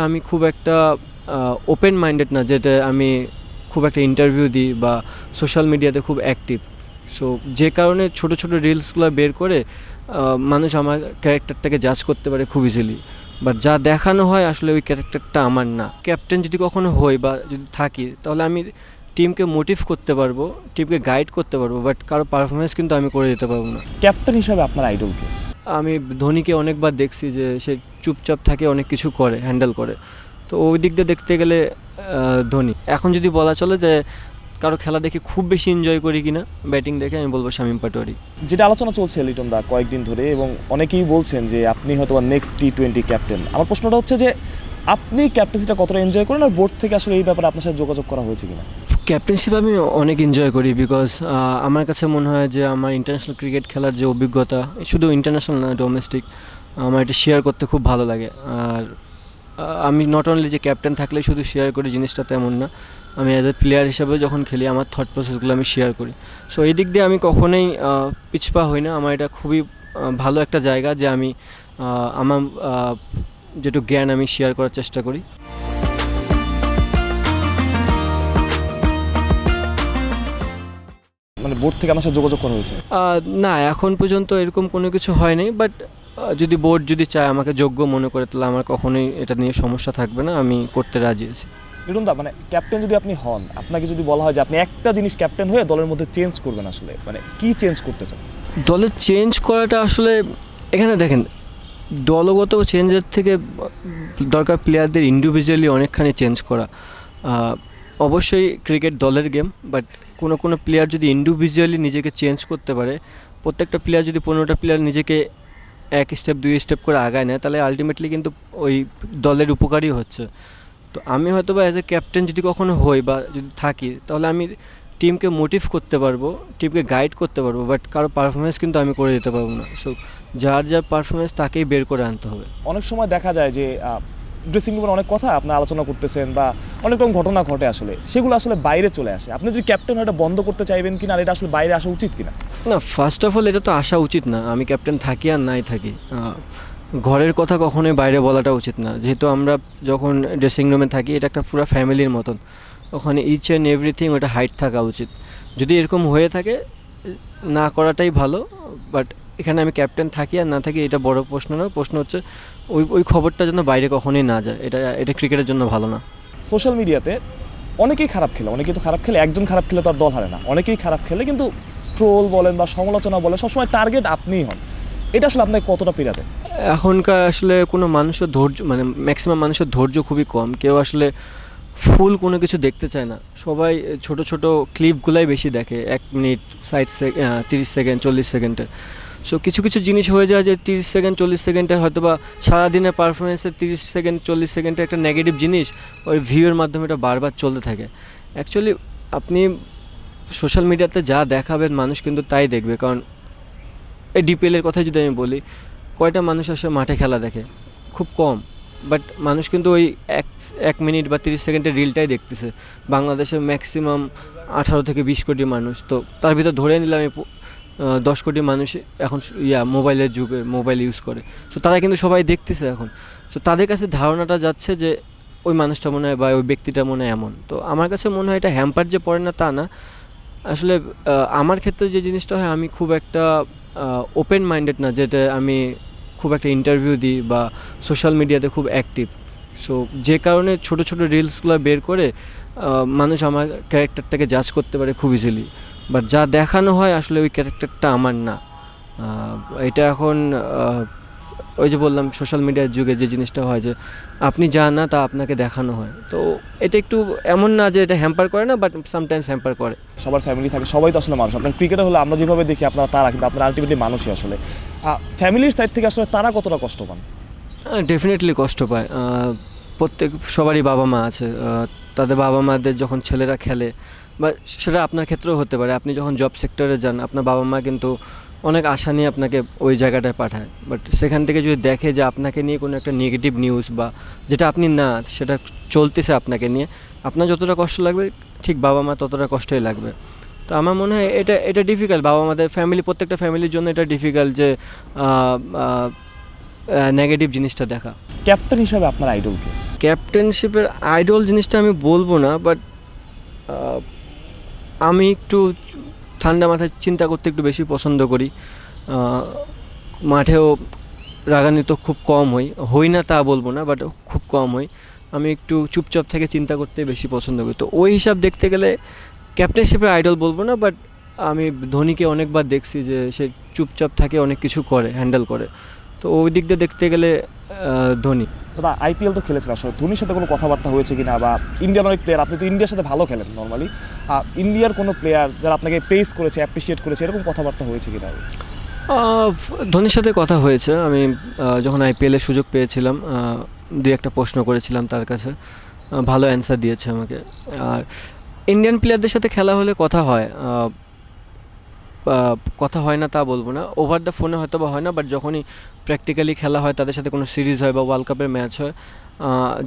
আমি খুব একটা ওপেন মাইন্ডেড না, যেটা আমি খুব একটা ইন্টারভিউ দিই বা সোশ্যাল মিডিয়াতে খুব অ্যাক্টিভ। সো যে কারণে ছোট ছোট রিলসগুলো বের করে মানুষ আমার ক্যারেক্টারটাকে জাজ করতে পারে খুব ইজিলি। বাট যা দেখানো হয় আসলে ওই ক্যারেক্টারটা আমার না। ক্যাপ্টেন যদি কখনো হই বা যদি থাকি, তাহলে আমি টিমকে মোটিভ করতে পারবো, টিমকে গাইড করতে পারবো, বাট কারো পারফরমেন্স কিন্তু আমি করে দিতে পারবো না। ক্যাপ্টেন হিসাবে আপনার আইডলকে? আমি ধোনিকে অনেকবার দেখছি যে সে চুপচাপ থাকে, অনেক কিছু করে, হ্যান্ডেল করে। তো ওই দিক দিয়ে দেখতে গেলে ধোনি। এখন যদি বলা চলে যে কারো খেলা দেখে খুব বেশি এনজয় করি কিনা ব্যাটিং দেখে, আমি বলবো শামীম পাটোয়ারি। যেটা আলোচনা চলছে লিটন দা কয়েকদিন ধরে, এবং অনেকেই বলছেন যে আপনি হয়তো নেক্সট টি-20 ক্যাপ্টেন। আমার প্রশ্নটা হচ্ছে যে আপনি ক্যাপ্টেন্সিটা কতটা এনজয় করেন, আর বোর্ড থেকে আসলে এই ব্যাপারে আপনার সাথে যোগাযোগ করা হয়েছে কিনা? ক্যাপ্টেনশিপ আমি অনেক এনজয় করি, বিকজ আমার কাছে মনে হয় যে আমার ইন্টারন্যাশনাল ক্রিকেট খেলার যে অভিজ্ঞতা, শুধু ইন্টারন্যাশনাল না, ডোমেস্টিক, আমার এটা শেয়ার করতে খুব ভালো লাগে। আর আমি নট অনলি যে ক্যাপ্টেন থাকলে শুধু শেয়ার করি জিনিসটা তেমন না, আমি অ্যাজ এ প্লেয়ার হিসাবেও যখন খেলি আমার থট প্রসেসগুলো আমি শেয়ার করি। সো এই দিক দিয়ে আমি কখনোই পিছপা হই না। আমার এটা খুবই ভালো একটা জায়গা যে আমি আমার যেটুকু জ্ঞান আমি শেয়ার করার চেষ্টা করি। মানে বোর্ড থেকে আমার সাথে যোগাযোগ করা হয়েছে? না, এখন পর্যন্ত এরকম কোনো কিছু হয়নি, বাট যদি বোর্ড যদি চায় আমাকে যোগ্য মনে করে, তাহলে আমার কখনোই এটা নিয়ে সমস্যা থাকবে না, আমি করতে রাজি আছি। লিটন দা, মানে ক্যাপ্টেন যদি আপনি হন, আপনাকে যদি বলা হয় যে আপনি একটা জিনিস ক্যাপ্টেন হয়ে দলের মধ্যে চেঞ্জ করবেন, আসলে মানে কি চেঞ্জ করতে চান? দলের চেঞ্জ করাটা আসলে, এখানে দেখেন, দলগত চেঞ্জের থেকে দরকার প্লেয়ারদের ইন্ডিভিজুয়ালি অনেকখানি চেঞ্জ করা। অবশ্যই ক্রিকেট দলের গেম, বাট কোনো প্লেয়ার যদি ইন্ডিভিজুয়ালি নিজেকে চেঞ্জ করতে পারে, প্রত্যেকটা প্লেয়ার যদি 15টা প্লেয়ার নিজেকে এক স্টেপ 2 স্টেপ করে আগায় নেয়, তাহলে আলটিমেটলি কিন্তু ওই দলের উপকারই হচ্ছে। তো আমি হয়তো বা অ্যাজ এ ক্যাপ্টেন যদি কখনো হই বা যদি থাকি, তাহলে আমি টিমকে মোটিভ করতে পারবো, টিমকে গাইড করতে পারবো, বাট কারো পারফরমেন্স কিন্তু আমি করে দিতে পারবো না। সো যার পারফরমেন্স তাকেই বের করে আনতে হবে। অনেক সময় দেখা যায় যে ড্রেসিং রুমের অনেক কথা আপনার আলোচনা করতেছেন বা অনেক রকম ঘটনা ঘটে, আসলে সেগুলো আসলে বাইরে চলে আসে। আপনি যদি ক্যাপ্টেন হয় এটা বন্ধ করতে চাইবেন কিনা, আর এটা আসলে বাইরে আসা উচিত কিনা? না, ফার্স্ট অফ অল এটা তো আসা উচিত না। আমি ক্যাপ্টেন থাকি আর নাই থাকি, ঘরের কথা কখনোই বাইরে বলাটা উচিত না। যেহেতু আমরা যখন ড্রেসিং রুমে থাকি, এটা একটা পুরো ফ্যামিলির মতন, ওখানে ইচ অ্যান্ড এভরিথিং ওটা হাইড থাকা উচিত। যদি এরকম হয়ে থাকে, না করাটাই ভালো। বাট এখানে আমি ক্যাপ্টেন থাকি আর না থাকি এটা বড় প্রশ্ন না। প্রশ্ন হচ্ছে ওই খবরটা যেন বাইরে কখনোই না যায়, এটা ক্রিকেটের জন্য ভালো না। সোশ্যাল মিডিয়াতে অনেকেই খারাপ খেলে, অনেকেই তো খারাপ খেলে, একজন খারাপ খেলে তো আর দল হারে না, অনেকেই খারাপ খেলে, কিন্তু ট্রোল বলেন বা সমালোচনা বলেন, সবসময় টার্গেট আপনিই হন। এটা আসলে আপনাকে কতটা পীড়াতে? এখনকার আসলে কোনো মানুষের ধৈর্য, মানে ম্যাক্সিমাম মানুষের ধৈর্য খুবই কম। কেউ আসলে ফুল কোনো কিছু দেখতে চায় না, সবাই ছোট ছোট ক্লিপগুলাই বেশি দেখে, 1 মিনিট 30 সেকেন্ড 40 সেকেন্ডের। সো কিছু কিছু জিনিস হয়ে যায় যে 30 সেকেন্ড 40 সেকেন্ডের হয়তো বা সারাদিনের পারফরমেন্সের 30 সেকেন্ড 40 সেকেন্ডের একটা নেগেটিভ জিনিস ওই ভিউয়ের মাধ্যমে এটা বারবার চলতে থাকে। অ্যাকচুয়ালি আপনি সোশ্যাল মিডিয়াতে যা দেখাবেন মানুষ কিন্তু তাই দেখবে। কারণ এই ডিপিএলের কথা যদি আমি বলি, কয়টা মানুষ আসলে মাঠে খেলা দেখে? খুব কম। বাট মানুষ কিন্তু ওই 1 মিনিট বা 30 সেকেন্ডের রিলটাই দেখতেছে। বাংলাদেশের ম্যাক্সিমাম 18 থেকে 20 কোটি মানুষ, তো তার ভিতর ধরে নিলাম 10 কোটি মানুষ এখন মোবাইলের যুগে মোবাইল ইউজ করে। সো তারা কিন্তু সবাই দেখতেছে এখন। সো তাদের কাছে ধারণাটা যাচ্ছে যে ওই মানুষটা মনে হয় বা ওই ব্যক্তিটা মনে হয় এমন। তো আমার কাছে মনে হয় এটা হ্যাম্পার যে পড়ে না তা না। আসলে আমার ক্ষেত্রে যে জিনিসটা হয়, আমি খুব একটা ওপেন মাইন্ডেড না, যেটা আমি খুব একটা ইন্টারভিউ দিই বা সোশ্যাল মিডিয়াতে খুব অ্যাক্টিভ। সো যে কারণে ছোট ছোট রিলসগুলো বের করে মানুষ আমার ক্যারেক্টারটাকে জাজ করতে পারে খুব ইজিলি। বাট যা দেখানো হয় আসলে ওই ক্যারেক্টারটা আমার না। এটা এখন ওই যে বললাম, সোশ্যাল মিডিয়ার যুগে যে জিনিসটা হয় যে আপনি যা না তা আপনাকে দেখানো হয়। তো এটা একটু এমন না যে এটা হ্যাম্পার করে না, বাট সামটাইমস হ্যাম্পার করে। সবার ফ্যামিলি থাকে, সবাই তো আসলে মানুষ। আপনার ক্রিকেটার হলে আমরা যেভাবে দেখি আপনারা তারা, কিন্তু আপনারা আলটিমেটলি মানুষই। আসলে ফ্যামিলির সাইড থেকে আসলে তারা কতটা কষ্ট পান? ডেফিনেটলি কষ্ট পায়। সবারই বাবা মা আছে, তাদের বাবা মাদের যখন ছেলেরা খেলে, বা সেটা আপনার ক্ষেত্রেও হতে পারে, আপনি যখন জব সেক্টরে যান, আপনার বাবা মা কিন্তু অনেক আশা নিয়ে আপনাকে ওই জায়গাটায় পাঠায়। বাট সেখান থেকে যদি দেখে যে আপনাকে নিয়ে কোনো একটা নেগেটিভ নিউজ বা যেটা আপনি না, সেটা চলতেছে আপনাকে নিয়ে, আপনার যতটা কষ্ট লাগবে ঠিক বাবা মা ততটা কষ্টই লাগবে। তো আমার মনে হয় এটা ডিফিকাল্ট। বাবা মাদের প্রত্যেকটা ফ্যামিলির জন্য এটা ডিফিকাল্ট যে নেগেটিভ জিনিসটা দেখা। ক্যাপ্টেন হিসাবে আপনার আইডলকে? ক্যাপ্টেনশিপের আইডল জিনিসটা আমি বলবো না, বাট আমি একটু ঠান্ডা মাথায় চিন্তা করতে একটু বেশি পছন্দ করি। মাঠেও রাগান্বিত খুব কম হই না তা বলবো না, বাট খুব কম হই। আমি একটু চুপচাপ থেকে চিন্তা করতে বেশি পছন্দ করি। তো ওই হিসাব দেখতে গেলে ক্যাপ্টেনশিপের আইডল বলবো না, বাট আমি ধোনিকে অনেকবার দেখছি যে সে চুপচাপ থাকে, অনেক কিছু করে, হ্যান্ডেল করে। তো ওই দিক দিয়ে দেখতে গেলে ধোনি। দাদা আইপিএল তো খেলেছেন, আসলে ধোনির সাথে কোনো কথাবার্তা হয়েছে কিনা, বা ইন্ডিয়ান অনেক প্লেয়ার, আপনি তো ইন্ডিয়ার সাথে ভালো খেলেন নর্মালি, ইন্ডিয়ার কোনো প্লেয়ার যারা আপনাকে প্রেস করেছে, অ্যাপ্রিসিয়েট করেছে, এরকম কথাবার্তা হয়েছে কিনা? ধোনির সাথে কথা হয়েছে। আমি যখন আইপিএলের সুযোগ পেয়েছিলাম, দুই একটা প্রশ্ন করেছিলাম তার কাছে, ভালো অ্যান্সার দিয়েছে আমাকে। আর ইন্ডিয়ান প্লেয়ারদের সাথে খেলা হলে কথা হয়, কথা হয় না তা বলবো না, ওভার দ্য ফোনে হয়তো বা হয় না, বাট যখনই প্র্যাকটিক্যালি খেলা হয়, তাদের সাথে কোনো সিরিজ হয় বা ওয়ার্ল্ড কাপের ম্যাচ হয়,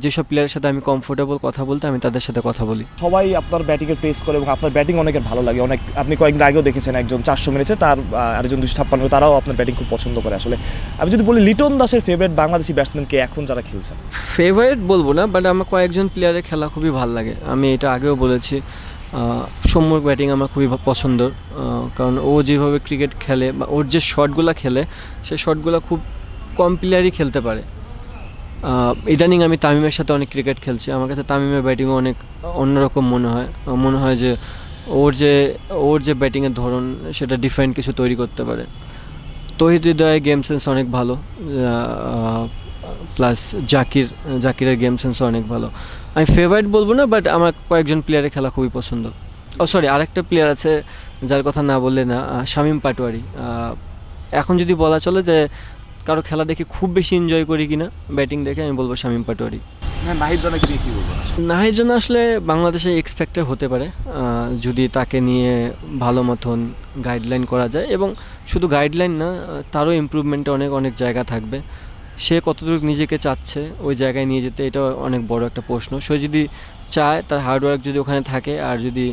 যেসব প্লেয়ারের সাথে আমি কমফোর্টেবল কথা বলতে, আমি তাদের সাথে কথা বলি। সবাই আপনার ব্যাটিংয়ের প্রেস করে এবং আপনার ব্যাটিং অনেকের ভালো লাগে। অনেক, আপনি কয়েকদিন আগেও দেখেছেন একজন 400 মেরেছে, তার আরেকজন 256, তারাও আপনার ব্যাটিং খুব পছন্দ করে। আসলে আমি যদি বলি লিটন দাসের ফেভারিট বাংলাদেশি ব্যাটসম্যানকে এখন যারা খেলছেন? ফেভারিট বলবো না, বাট আমার কয়েকজন প্লেয়ারের খেলা খুবই ভালো লাগে। আমি এটা আগেও বলেছি, সৌম্যর ব্যাটিং আমার খুবই পছন্দ, কারণ ও যেভাবে ক্রিকেট খেলে বা ওর যে শটগুলো খেলে, সেই শটগুলো খুব কম প্লেয়ারই খেলতে পারে। ইদানিং আমি তামিমের সাথে অনেক ক্রিকেট খেলছি, আমার কাছে তামিমের ব্যাটিংও অনেক অন্যরকম মনে হয় যে ওর যে ব্যাটিংয়ের ধরন, সেটা ডিফারেন্ট কিছু তৈরি করতে পারে। তৌহিদ হৃদয়ের গেম সেন্স অনেক ভালো, প্লাস জাকিরের গেম সেন্সও অনেক ভালো। আমি ফেভারিট বলবো না, বাট আমার কয়েকজন প্লেয়ারের খেলা খুবই পছন্দ। সরি, আরেকটা প্লেয়ার আছে যার কথা না বললে না, শামীম পাটোয়ারি। এখন যদি বলা চলে যে কারো খেলা দেখে খুব বেশি এনজয় করি কিনা ব্যাটিং দেখে, আমি বলবো শামীম পাটোয়ারি। নাহিদ রানাকে নিয়ে কী বলবো? নাহিদ রানা আসলে বাংলাদেশে এক্স ফ্যাক্টর হতে পারে, যদি তাকে নিয়ে ভালো মতন গাইডলাইন করা যায়, এবং শুধু গাইডলাইন না, তারও ইমপ্রুভমেন্টে অনেক অনেক জায়গা থাকবে। সে কতটুকু নিজেকে চাচ্ছে ওই জায়গায় নিয়ে যেতে, এটা অনেক বড় একটা প্রশ্ন। সে যদি চায়, তার হার্ডওয়ার্ক যদি ওখানে থাকে, আর যদি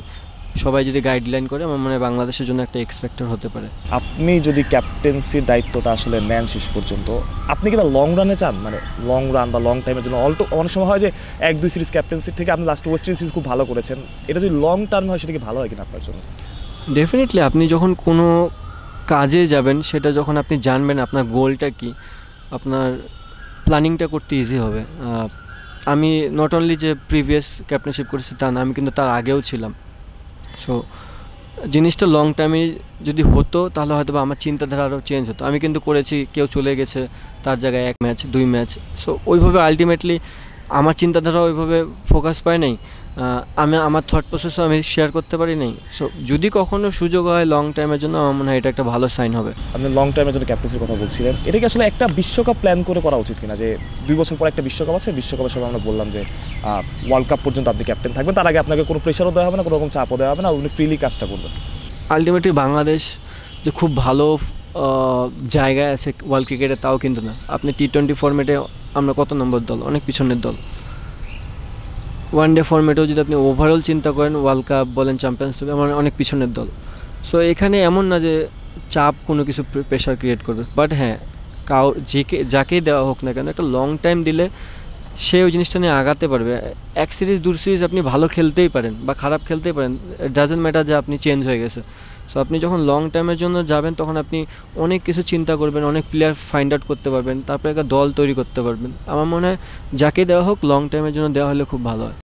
সবাই যদি গাইডলাইন করে, আমার মনে হয় বাংলাদেশের জন্য একটা এক্সপেক্টর হতে পারে। আপনি যদি ক্যাপ্টেন্সির দায়িত্বটা আসলে নেন শেষ পর্যন্ত, আপনি কি লং রানে চান, মানে লং রান বা লং টাইমের জন্য? অনেক সময় হয় যে 1-2 সিরিজ ক্যাপ্টেন্সির থেকে আপনি লাস্ট ওয়েস্ট ইন্ডিজ সিরিজ খুব ভালো করেছেন, এটা যদি লং টার্ম হয়, সেটা কি ভালো হয় কিনা আপনার জন্য? ডেফিনেটলি, আপনি যখন কোনো কাজে যাবেন, সেটা যখন আপনি জানবেন আপনার গোলটা কি, আপনার প্ল্যানিংটা করতে ইজি হবে। আমি নট অনলি যে প্রিভিয়াস ক্যাপ্টেনশিপ করেছি তা না, আমি কিন্তু তার আগেও ছিলাম। সো জিনিসটা লং টাইমে যদি হতো, তাহলে হয়তো বা আমার চিন্তাধারা আরও চেঞ্জ হতো। আমি কিন্তু করেছি, কেউ চলে গেছে, তার জায়গায় 1 ম্যাচ 2 ম্যাচ, সো ওইভাবে আলটিমেটলি আমার চিন্তাধারা ওইভাবে ফোকাস পায় নাই, আমার থট প্রসেসও আমি শেয়ার করতে পারি নাই। সো যদি কখনো সুযোগ হয় লং টাইমের জন্য, আমার মনে হয় এটা একটা ভালো সাইন হবে। আপনি লং টাইমের জন্য ক্যাপ্টেন্সির কথা বলছিলেন, এটা কি আসলে একটা বিশ্বকাপ প্ল্যান করে করা উচিত কিনা, যে 2 বছর পর একটা বিশ্বকাপ আছে, বিশ্বকাপের সময় আমরা বললাম যে ওয়ার্ল্ড কাপ পর্যন্ত আপনি ক্যাপ্টেন থাকবেন, তার আগে আপনাকে কোনো প্রেশারও দেওয়া হবে না, কোনো রকম চাপও দেওয়া হবে না, আপনি ফ্রিলি কাজটা করবেন। আলটিমেটলি বাংলাদেশ যে খুব ভালো জায়গায় আছে ওয়ার্ল্ড ক্রিকেটে, তাও কিন্তু না। আপনি T20 ফরম্যাটে আমরা কত নম্বর দল, অনেক পিছনের দল। ওয়ানডে ফরম্যাটেও যদি আপনি ওভারঅল চিন্তা করেন, ওয়ার্ল্ড কাপ বলেন, চ্যাম্পিয়ন্স ট্রফি, আমার অনেক পিছনের দল। সো এখানে এমন না যে চাপ কোনো কিছু প্রেশার ক্রিয়েট করবে, বাট হ্যাঁ, যাকেই দেওয়া হোক না কেন, একটা লং টাইম দিলে সে ওই জিনিসটা নিয়ে আগাতে পারবে। 1 সিরিজ 2 সিরিজ আপনি ভালো খেলতেই পারেন বা খারাপ খেলতেই পারেন, ডাজেন্ট ম্যাটার যে আপনি চেঞ্জ হয়ে গেছে। সো আপনি যখন লং টাইমের জন্য যাবেন, তখন আপনি অনেক কিছু চিন্তা করবেন, অনেক প্লেয়ার ফাইন্ড আউট করতে পারবেন, তারপরে একটা দল তৈরি করতে পারবেন। আমার মনে হয় যাকে দেওয়া হোক, লং টাইমের জন্য দেওয়া হলে খুব ভালো হয়।